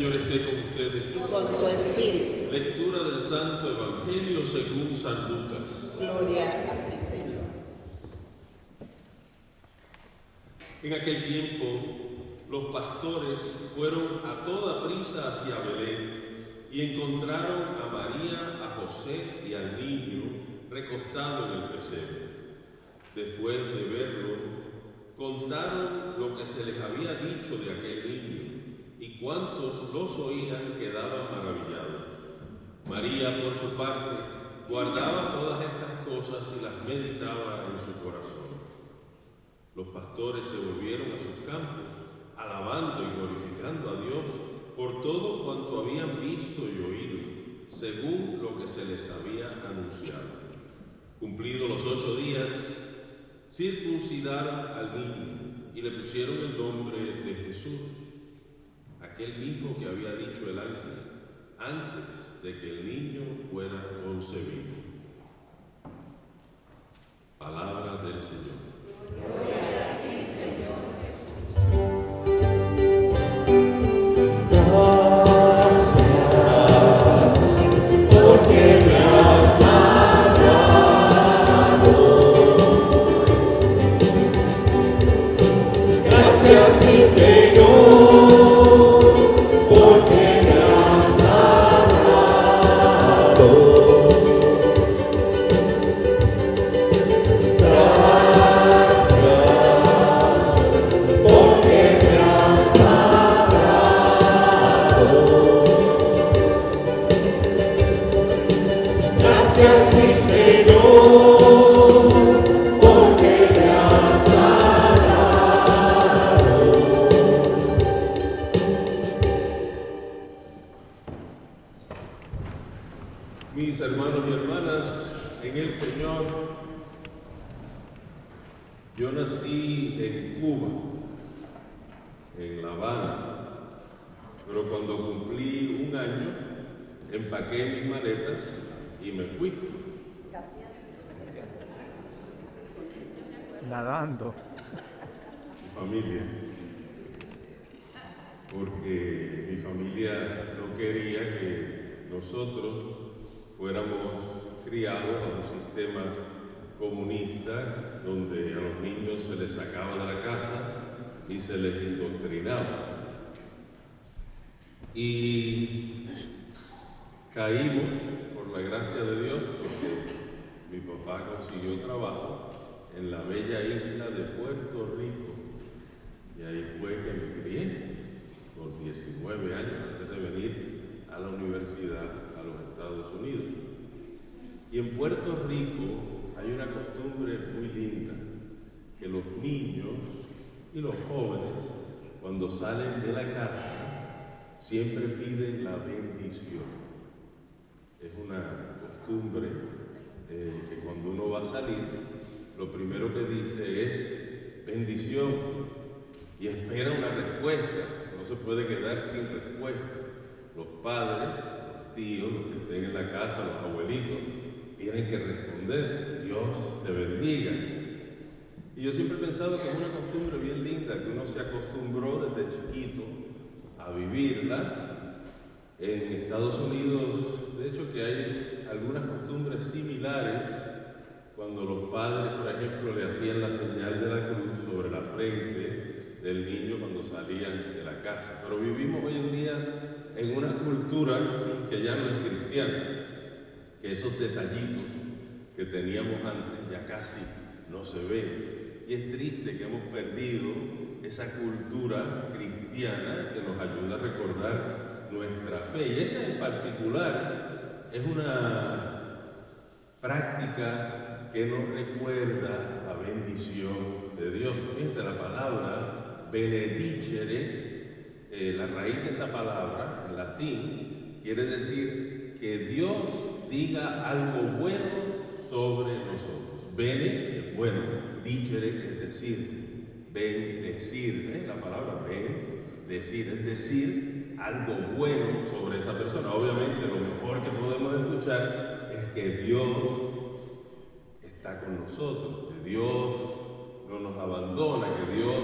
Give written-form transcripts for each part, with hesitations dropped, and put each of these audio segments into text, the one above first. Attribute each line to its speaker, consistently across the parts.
Speaker 1: Señor esté con ustedes.
Speaker 2: Y con su espíritu.
Speaker 1: Lectura del Santo Evangelio según San Lucas.
Speaker 2: Gloria a ti, Señor.
Speaker 1: En aquel tiempo, los pastores fueron a toda prisa hacia Belén y encontraron a María, a José y al niño recostado en el pesebre. Después de verlo, contaron lo que se les había dicho de aquel niño, y cuantos los oían quedaban maravillados. María, por su parte, guardaba todas estas cosas y las meditaba en su corazón. Los pastores se volvieron a sus campos, alabando y glorificando a Dios por todo cuanto habían visto y oído, según lo que se les había anunciado. Cumplidos los 8 días, circuncidaron al niño y le pusieron el nombre de Jesús, aquel mismo que había dicho el ángel, antes de que el niño fuera concebido. Palabra del Señor.
Speaker 2: Gloria a ti, Señor.
Speaker 3: Gracias, porque me has salvado. Gracias, mi Señor, porque me has salvado. Gracias, porque me has salvado. Gracias, mi Señor, porque me has salvado.
Speaker 1: Mis hermanos y hermanas, en el Señor, yo nací en Cuba, en La Habana, pero cuando cumplí 1 año, empaqué mis maletas y me fui.
Speaker 4: Nadando.
Speaker 1: Mi familia, porque mi familia no quería que nosotros fuéramos criados a un sistema comunista donde a los niños se les sacaba de la casa y se les indoctrinaba. Y caímos, por la gracia de Dios, porque mi papá consiguió trabajo en la bella isla de Puerto Rico. Y ahí fue que me crié, por 19 años, antes de venir a la universidad a los Estados Unidos. Y en Puerto Rico hay una costumbre muy linda, que los niños y los jóvenes, cuando salen de la casa, siempre piden la bendición. Es una costumbre que cuando uno va a salir, lo primero que dice es bendición y espera una respuesta. No se puede quedar sin respuesta. Los padres, los tíos, los que estén en la casa, los abuelitos, tienen que responder, Dios te bendiga. Y yo siempre he pensado que es una costumbre bien linda, que uno se acostumbró desde chiquito a vivirla. En Estados Unidos, de hecho, que hay algunas costumbres similares, cuando los padres, por ejemplo, le hacían la señal de la cruz sobre la frente del niño cuando salían de la casa. Pero vivimos hoy en día en una cultura que ya no es cristiana, que esos detallitos que teníamos antes ya casi no se ven. Y es triste que hemos perdido esa cultura cristiana que nos ayuda a recordar nuestra fe. Y esa en particular es una práctica que nos recuerda la bendición de Dios. Fíjense, la palabra benedicere, la raíz de esa palabra en latín quiere decir que Dios diga algo bueno sobre nosotros. Bene es bueno, dicere es decir, bendecir, la palabra bendecir, es decir algo bueno sobre esa persona. Obviamente lo mejor que podemos escuchar es que Dios está con nosotros, que Dios no nos abandona, que Dios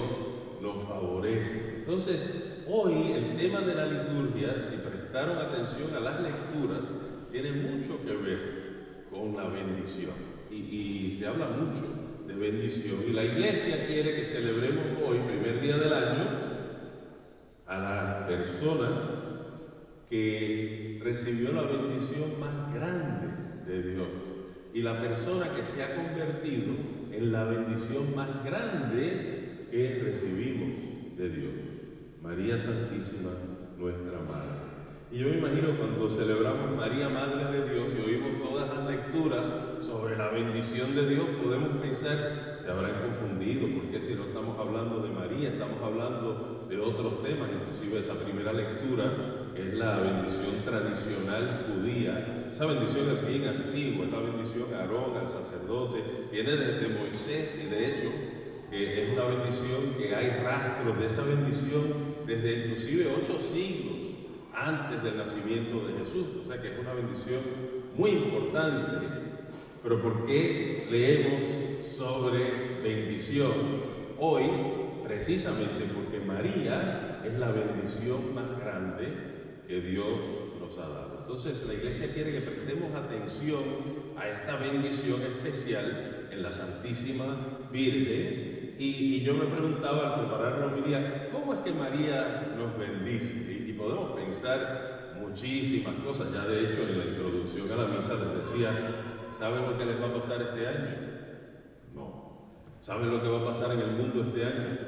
Speaker 1: nos favorece. Entonces, hoy el tema de la liturgia, si prestaron atención a las lecturas, tiene mucho que ver con la bendición. Y se habla mucho de bendición. Y la iglesia quiere que celebremos hoy, primer día del año, a la persona que recibió la bendición más grande de Dios. Y la persona que se ha convertido en la bendición más grande que recibimos de Dios. María Santísima, nuestra Madre. Y yo me imagino cuando celebramos María Madre de Dios y oímos todas las lecturas sobre la bendición de Dios, podemos pensar, se habrán confundido, porque si no estamos hablando de María, estamos hablando de otros temas, inclusive esa primera lectura, que es la bendición tradicional judía. Esa bendición es bien antigua, es la bendición a Aarón, al sacerdote, viene desde Moisés y de hecho es una bendición que hay rastros de esa bendición desde inclusive 8 siglos antes del nacimiento de Jesús. O sea que es una bendición muy importante. Pero ¿por qué leemos sobre bendición hoy? Precisamente porque María es la bendición más grande que Dios nos ha dado. Entonces la iglesia quiere que prestemos atención a esta bendición especial en la Santísima Virgen. Y yo me preguntaba al preparar la homilía, ¿cómo es que María nos bendice? Y podemos pensar muchísimas cosas. Ya de hecho en la introducción a la misa les decía, ¿saben lo que les va a pasar este año? No. ¿Saben lo que va a pasar en el mundo este año?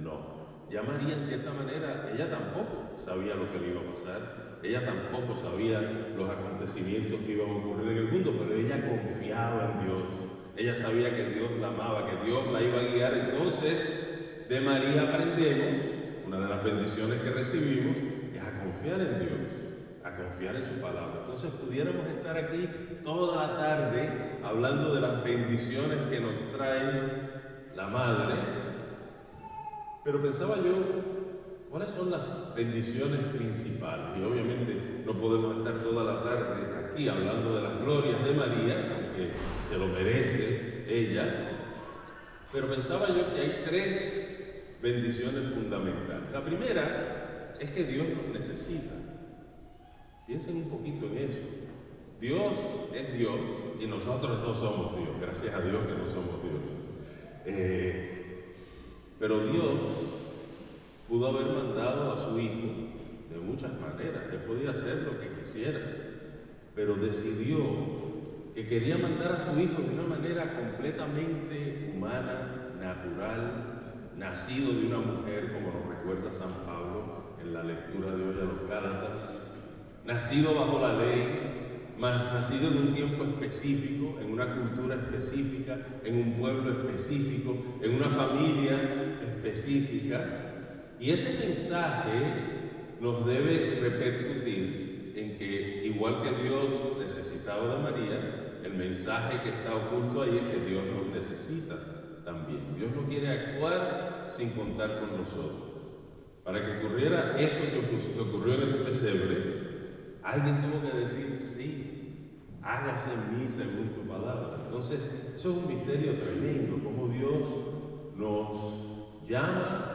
Speaker 1: No. Ya María en cierta manera, ella tampoco sabía lo que le iba a pasar. Ella tampoco sabía los acontecimientos que iban a ocurrir en el mundo, pero ella confiaba en Dios. Ella sabía que Dios la amaba, que Dios la iba a guiar. Entonces, de María aprendemos, una de las bendiciones que recibimos, es a confiar en Dios, a confiar en su palabra. Entonces, pudiéramos estar aquí toda la tarde hablando de las bendiciones que nos trae la Madre. Pero pensaba yo, ¿cuáles son las bendiciones principales? Y obviamente no podemos estar toda la tarde aquí hablando de las glorias de María, aunque se lo merece ella, pero pensaba yo que hay 3 bendiciones fundamentales. La primera es que Dios nos necesita. Piensen un poquito en eso. Dios es Dios y nosotros no somos Dios. Gracias a Dios que no somos Dios. Pero Dios pudo haber mandado a su Hijo de muchas maneras. Él podía hacer lo que quisiera, pero decidió que quería mandar a su Hijo de una manera completamente humana, natural, nacido de una mujer, como nos recuerda San Pablo en la lectura de hoy a los Gálatas, nacido bajo la ley, mas nacido en un tiempo específico, en una cultura específica, en un pueblo específico, en una familia específica. Y ese mensaje nos debe repercutir en que, igual que Dios necesitaba de María, el mensaje que está oculto ahí es que Dios nos necesita también. Dios no quiere actuar sin contar con nosotros. Para que ocurriera eso que ocurrió en ese pesebre, alguien tuvo que decir, sí, hágase en mí según tu palabra. Entonces, eso es un misterio tremendo, cómo Dios nos llama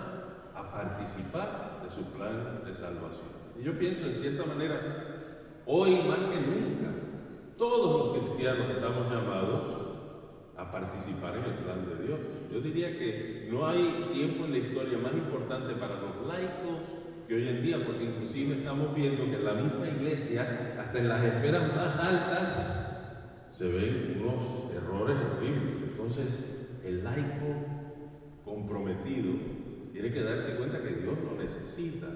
Speaker 1: a participar de su plan de salvación. Y yo pienso, en cierta manera, hoy más que nunca, todos los cristianos estamos llamados a participar en el plan de Dios. Yo diría que no hay tiempo en la historia más importante para los laicos que hoy en día, porque inclusive estamos viendo que en la misma iglesia, hasta en las esferas más altas, se ven unos errores horribles. Entonces, el laico comprometido tiene que darse cuenta que Dios lo necesita,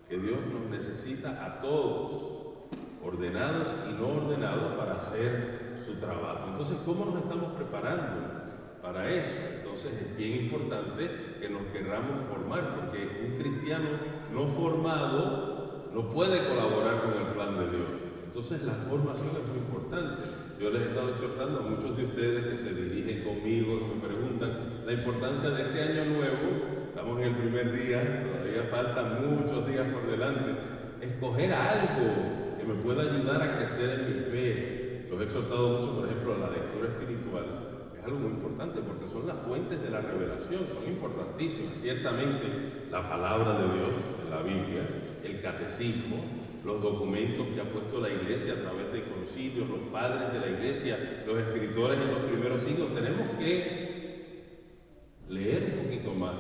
Speaker 1: que Dios nos necesita a todos, ordenados y no ordenados, para hacer su trabajo. Entonces, ¿cómo nos estamos preparando para eso? Entonces, es bien importante que nos querramos formar, porque un cristiano no formado no puede colaborar con el plan de Dios. Entonces, la formación es muy importante. Yo les he estado exhortando a muchos de ustedes que se dirigen conmigo, que me preguntan la importancia de este año nuevo. Estamos en el primer día, todavía faltan muchos días por delante. Escoger algo que me pueda ayudar a crecer en mi fe. Los he exhortado mucho, por ejemplo, a la lectura espiritual. Es algo muy importante porque son las fuentes de la revelación, son importantísimas. Ciertamente, la palabra de Dios, el la Biblia, el catecismo, los documentos que ha puesto la Iglesia a través de concilios, los padres de la Iglesia, los escritores en los primeros siglos. Tenemos que leer un poquito más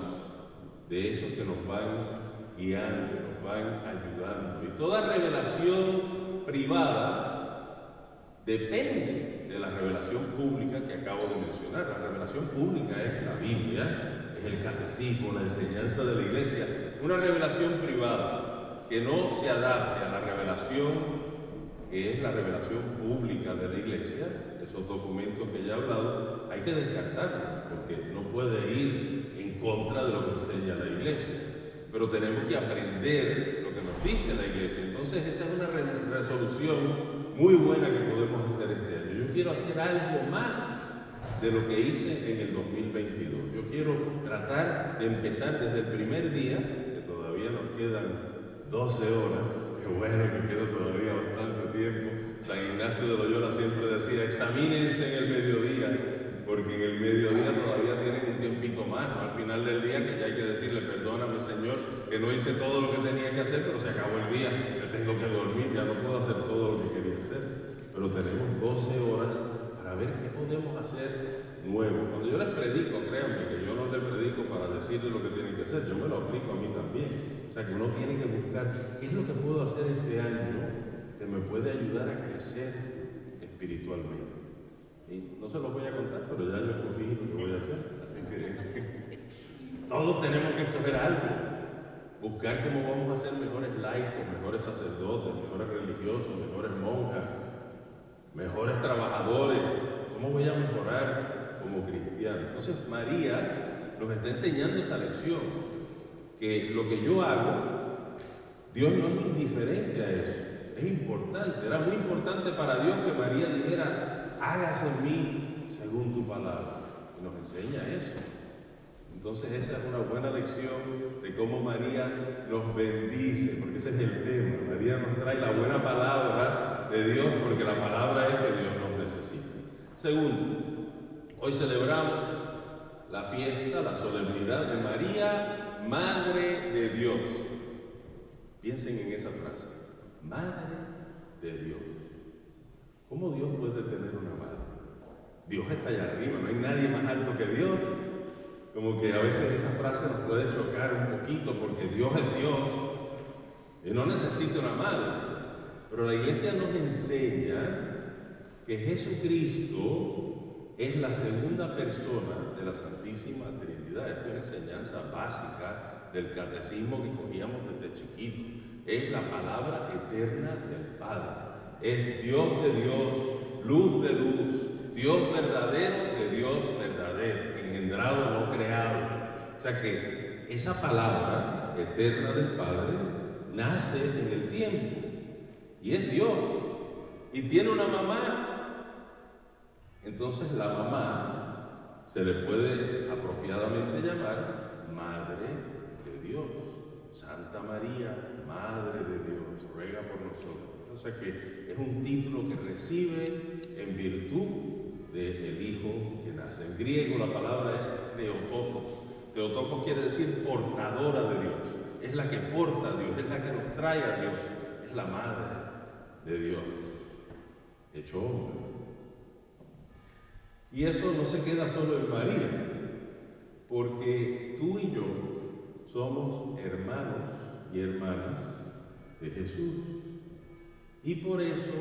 Speaker 1: de esos que nos van guiando, nos van ayudando. Y toda revelación privada depende de la revelación pública que acabo de mencionar. La revelación pública es la Biblia, es el catecismo, la enseñanza de la Iglesia. Una revelación privada que no se adapte a la revelación que es la revelación pública de la Iglesia, esos documentos que ya he hablado, hay que descartarlos, porque no puede ir en contra de lo que enseña la Iglesia. Pero tenemos que aprender lo que nos dice la Iglesia. Entonces esa es una resolución muy buena que podemos hacer este año. Yo quiero hacer algo más de lo que hice en el 2022. Yo quiero tratar de empezar desde el primer día, que todavía nos quedan 12 horas, qué bueno que queda todavía bastante tiempo. San Ignacio de Loyola siempre decía, examínense en el mediodía, porque en el mediodía todavía tienen un tiempito más, ¿no? Al final del día, que ya hay que decirle, perdóname Señor, que no hice todo lo que tenía que hacer, pero se acabó el día, ya tengo que dormir, ya no puedo hacer todo lo que quería hacer. Pero tenemos 12 horas para ver qué podemos hacer nuevo. Cuando yo les predico, créanme que yo no les predico para decirles lo que tienen que hacer, yo me lo aplico a mí también. O sea que uno tiene que buscar qué es lo que puedo hacer este año que me puede ayudar a crecer espiritualmente. Y no se los voy a contar, pero ya yo escogí lo que voy a hacer. Así que todos tenemos que escoger algo. Buscar cómo vamos a ser mejores laicos, mejores sacerdotes, mejores religiosos, mejores monjas, mejores trabajadores. ¿Cómo voy a mejorar como cristiano? Entonces María nos está enseñando esa lección, que lo que yo hago, Dios no es indiferente a eso, es importante. Era muy importante para Dios que María dijera, hágase en mí según tu palabra, y nos enseña eso. Entonces esa es una buena lección de cómo María nos bendice, porque ese es el tema. María nos trae la buena palabra de Dios, porque la palabra es que Dios nos necesita. Segundo, hoy celebramos la fiesta, la solemnidad de María, Madre de Dios. Piensen en esa frase, Madre de Dios. ¿Cómo Dios puede tener una madre? Dios está allá arriba, no hay nadie más alto que Dios. Como que a veces esa frase nos puede chocar un poquito, porque Dios es Dios y no necesita una madre. Pero la Iglesia nos enseña que Jesucristo es la segunda persona de la Santísima Trinidad. Esto es enseñanza básica del catecismo que cogíamos desde chiquito. Es la palabra eterna del Padre. Es Dios de Dios, luz de luz, Dios verdadero de Dios verdadero, engendrado, no creado. O sea que esa palabra eterna del Padre nace en el tiempo y es Dios y tiene una mamá. Entonces la mamá se le puede apropiadamente llamar Madre de Dios. Santa María, Madre de Dios, ruega por nosotros. O sea que es un título que recibe en virtud del Hijo que nace. En griego la palabra es Theotokos. Theotokos quiere decir portadora de Dios. Es la que porta a Dios, es la que nos trae a Dios. Es la Madre de Dios, hecho hombre. Y eso no se queda solo en María, porque tú y yo somos hermanos y hermanas de Jesús. Y por eso,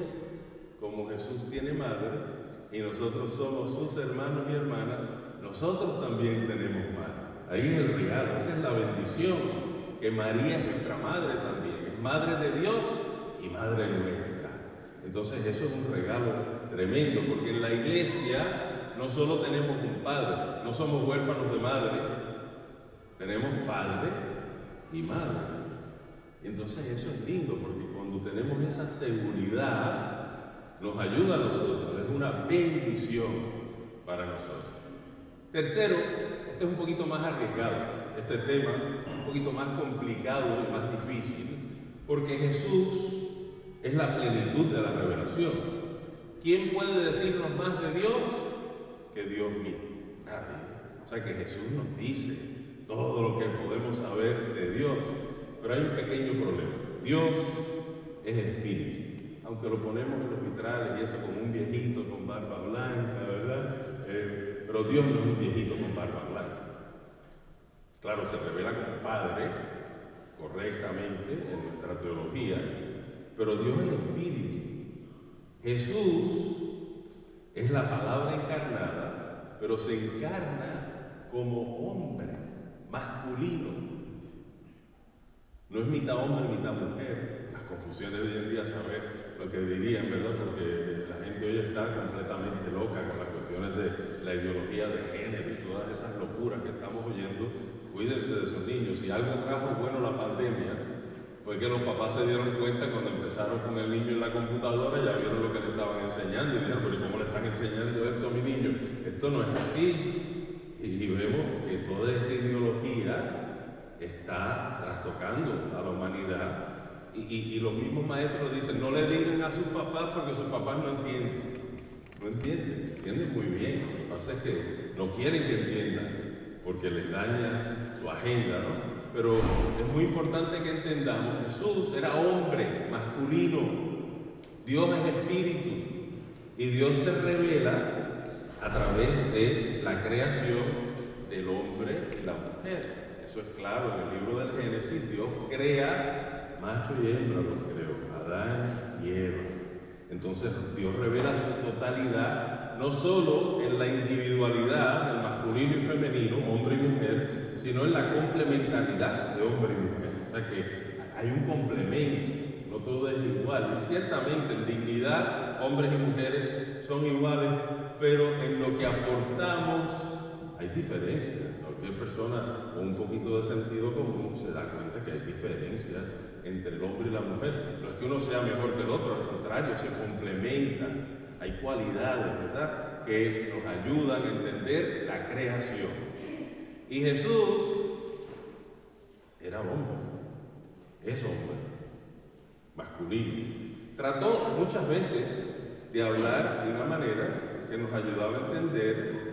Speaker 1: como Jesús tiene madre y nosotros somos sus hermanos y hermanas, nosotros también tenemos madre. Ahí es el regalo, esa es la bendición, que María es nuestra madre también, es madre de Dios y madre nuestra. Entonces eso es un regalo tremendo, porque en la Iglesia no solo tenemos un padre, no somos huérfanos de madre, tenemos padre y madre. Entonces eso es lindo, porque cuando tenemos esa seguridad, nos ayuda a nosotros, es una bendición para nosotros. Tercero, este es un poquito más arriesgado, este tema un poquito más complicado y más difícil, porque Jesús es la plenitud de la revelación. ¿Quién puede decirnos más de Dios que Dios mismo? Nadie. O sea que Jesús nos dice todo lo que podemos saber de Dios. Pero hay un pequeño problema. Dios es espíritu. Aunque lo ponemos en los vitrales y eso como un viejito con barba blanca, ¿verdad? Pero Dios no es un viejito con barba blanca. Claro, se revela como Padre, correctamente, en nuestra teología, pero Dios es espíritu. Jesús es la palabra encarnada, pero se encarna como hombre, masculino. No es mitad hombre, mitad mujer. Las confusiones de hoy en día, saber lo que dirían, ¿verdad? Porque la gente hoy está completamente loca con las cuestiones de la ideología de género y todas esas locuras que estamos oyendo. Cuídense de sus niños. Si algo trajo bueno la pandemia, fue que los papás se dieron cuenta cuando empezaron con el niño en la computadora, ya vieron lo que le estaban enseñando y dijeron, pero ¿cómo le están enseñando esto a mi niño? Esto no es así. Y vemos que toda esa ideología está trastocando a la humanidad. Y los mismos maestros dicen, no le digan a sus papás porque sus papás no entienden. No entienden muy bien. Lo que pasa es que no quieren que entiendan porque les daña su agenda, ¿no? Pero es muy importante que entendamos, Jesús era hombre, masculino, Dios es espíritu y Dios se revela a través de la creación del hombre y la mujer. Eso es claro, en el libro del Génesis Dios crea macho y hembra, los creó, Adán y Eva. Entonces Dios revela su totalidad, no solo en la individualidad del masculino y femenino, hombre y mujer, sino en la complementariedad de hombre y mujer. O sea que hay un complemento, no todo es igual. Y ciertamente en dignidad, hombres y mujeres son iguales, pero en lo que aportamos hay diferencias. Cualquier persona con un poquito de sentido común se da cuenta que hay diferencias entre el hombre y la mujer. No es que uno sea mejor que el otro, al contrario, se complementan. Hay cualidades, ¿verdad?, que nos ayudan a entender la creación. Y Jesús era hombre, es hombre, masculino. Trató muchas veces de hablar de una manera que nos ayudaba a entender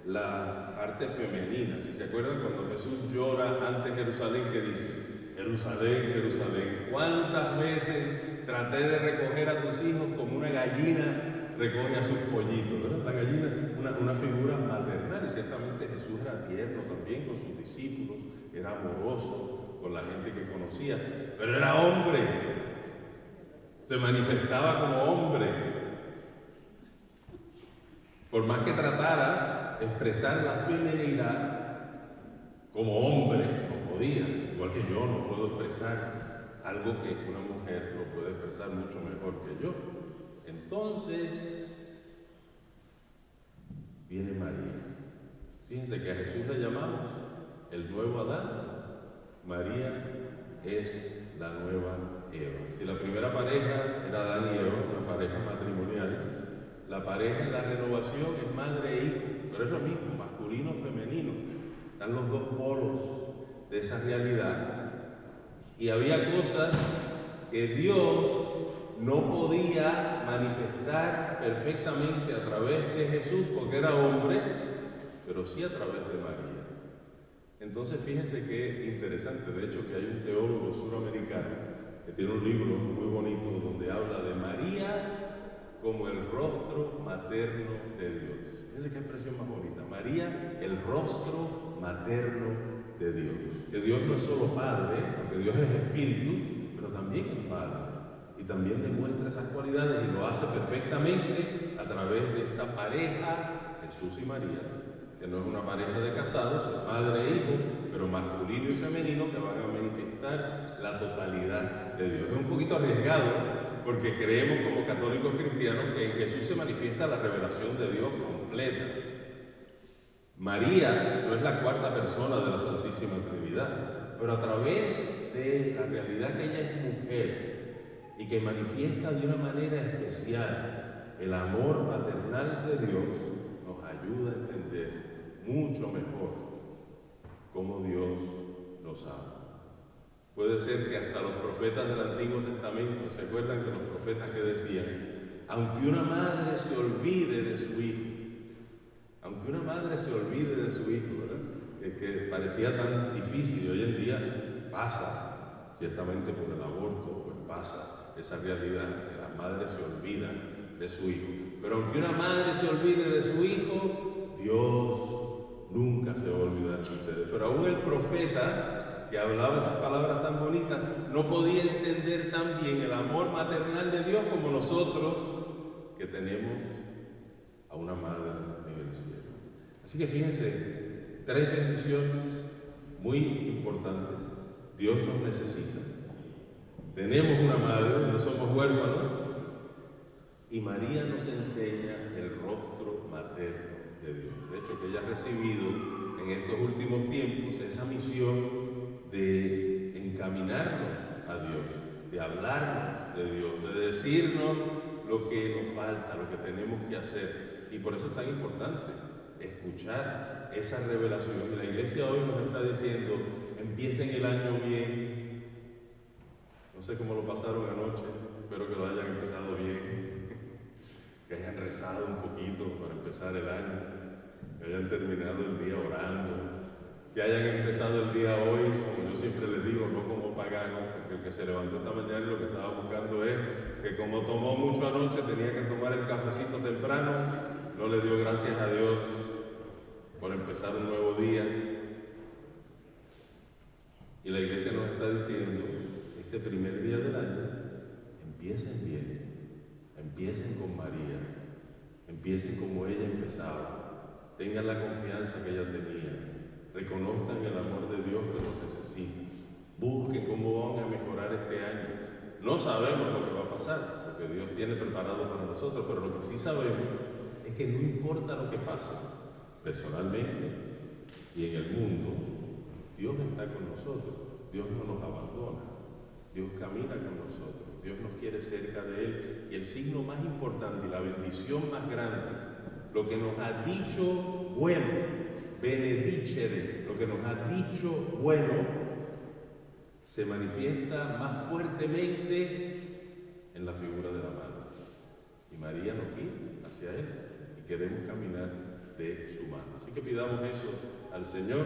Speaker 1: la parte femenina. Si se acuerdan cuando Jesús llora ante Jerusalén, que dice, Jerusalén, Jerusalén, ¿cuántas veces traté de recoger a tus hijos como una gallina recoge a sus pollitos? ¿Verdad? La gallina, una figura maternal, y ciertamente Jesús era tierno también con sus discípulos, era amoroso con la gente que conocía, pero era hombre, se manifestaba como hombre. Por más que tratara de expresar la feminidad como hombre, no podía, igual que yo no puedo expresar algo que una mujer lo puede expresar mucho mejor que yo. Entonces viene María. Fíjense que a Jesús le llamamos el nuevo Adán. María es la nueva Eva. Si la primera pareja era Adán y Eva, una pareja matrimonial, la pareja en la renovación es madre e hijo, pero es lo mismo, masculino, femenino. Están los dos polos de esa realidad. Y había cosas que Dios no podía manifestar perfectamente a través de Jesús porque era hombre, pero sí a través de María. Entonces fíjense qué interesante, de hecho que hay un teólogo suramericano que tiene un libro muy bonito donde habla de María como el rostro materno de Dios. Fíjense qué expresión más bonita, María, el rostro materno de Dios. Que Dios no es solo Padre, porque Dios es Espíritu, pero también es Padre. Y también demuestra esas cualidades y lo hace perfectamente a través de esta pareja, Jesús y María, que no es una pareja de casados, es padre e hijo, pero masculino y femenino que van a manifestar la totalidad de Dios. Es un poquito arriesgado porque creemos como católicos cristianos que en Jesús se manifiesta la revelación de Dios completa. María no es la cuarta persona de la Santísima Trinidad, pero a través de la realidad que ella es mujer, y que manifiesta de una manera especial el amor paternal de Dios, nos ayuda a entender mucho mejor cómo Dios nos ama. Puede ser que hasta los profetas del Antiguo Testamento, ¿se acuerdan que los profetas que decían? Aunque una madre se olvide de su hijo, aunque una madre se olvide de su hijo, ¿verdad? Que parecía tan difícil, hoy en día pasa. ciertamente por el aborto, pues pasa esa realidad que las madres se olvidan de su hijo. Pero aunque una madre se olvide de su hijo, Dios nunca se va a olvidar de ustedes. Pero aún el profeta que hablaba esas palabras tan bonitas no podía entender tan bien el amor maternal de Dios como nosotros que tenemos a una madre en el cielo. Así que fíjense, 3 bendiciones muy importantes. Dios nos necesita. Tenemos una madre, no somos huérfanos. Y María nos enseña el rostro materno de Dios. De hecho, que ella ha recibido en estos últimos tiempos esa misión de encaminarnos a Dios, de hablarnos de Dios, de decirnos lo que nos falta, lo que tenemos que hacer. Y por eso es tan importante escuchar esa revelación. Y la iglesia hoy nos está diciendo, empiecen el año bien. No sé cómo lo pasaron anoche, espero que lo hayan empezado bien. Que hayan rezado un poquito para empezar el año, que hayan terminado el día orando, que hayan empezado el día hoy, como yo siempre les digo, no como pagano, porque el que se levantó esta mañana lo que estaba buscando es que como tomó mucho anoche, tenía que tomar el cafecito temprano, no le dio gracias a Dios por empezar un nuevo día. Y la iglesia nos está diciendo, este primer día del año, empiecen bien. Empiecen con María, empiecen como ella empezaba, tengan la confianza que ella tenía, reconozcan el amor de Dios que los necesita, busquen cómo van a mejorar este año. No sabemos lo que va a pasar, porque Dios tiene preparado para nosotros, pero lo que sí sabemos es que no importa lo que pase, personalmente y en el mundo, Dios está con nosotros, Dios no nos abandona, Dios camina con nosotros. Dios nos quiere cerca de Él. Y el signo más importante y la bendición más grande, lo que nos ha dicho bueno, benedicere, lo que nos ha dicho bueno, se manifiesta más fuertemente en la figura de la madre. Y María nos guía hacia Él y queremos caminar de su mano. Así que pidamos eso al Señor.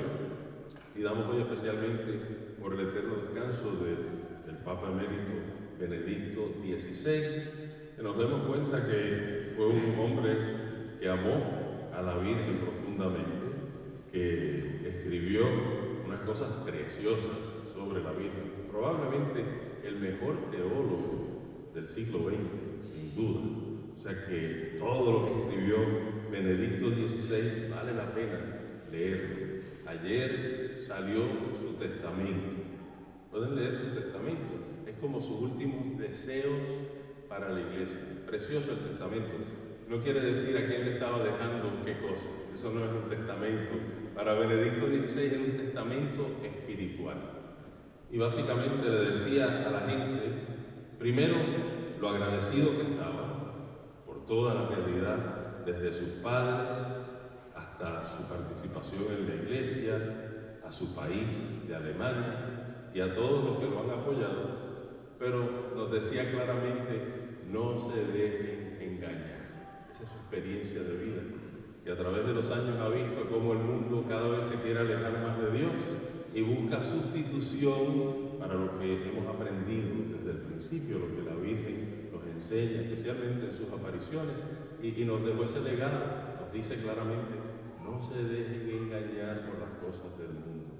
Speaker 1: Pidamos hoy especialmente por el eterno descanso del Papa Emérito Benedicto XVI, que nos demos cuenta que fue un hombre que amó a la Virgen profundamente, que escribió unas cosas preciosas sobre la Virgen, probablemente el mejor teólogo del siglo XX, sin duda. O sea que todo lo que escribió Benedicto XVI vale la pena leerlo. Ayer salió su testamento. Pueden leer su testamento. Es como sus últimos deseos para la iglesia. Precioso el testamento. No quiere decir a quién le estaba dejando qué cosa. Eso no es un testamento. Para Benedicto XVI era un testamento espiritual. Y básicamente le decía a la gente, primero, lo agradecido que estaba por toda la realidad, desde sus padres hasta su participación en la iglesia, a su país de Alemania y a todos los que lo han apoyado. Pero nos decía claramente, no se dejen engañar. Esa es su experiencia de vida. Y a través de los años ha visto cómo el mundo cada vez se quiere alejar más de Dios y busca sustitución para lo que hemos aprendido desde el principio, lo que la Virgen nos enseña, especialmente en sus apariciones, y nos dejó ese legado. Nos dice claramente, no se dejen engañar por las cosas del mundo.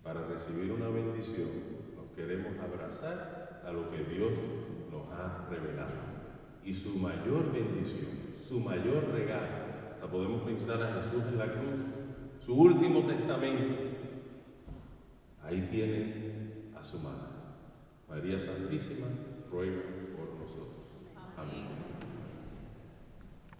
Speaker 1: Para recibir una bendición, queremos abrazar a lo que Dios nos ha revelado. Y su mayor bendición, su mayor regalo, hasta podemos pensar a Jesús en la cruz, su último testamento, ahí tiene a su madre. María Santísima, ruega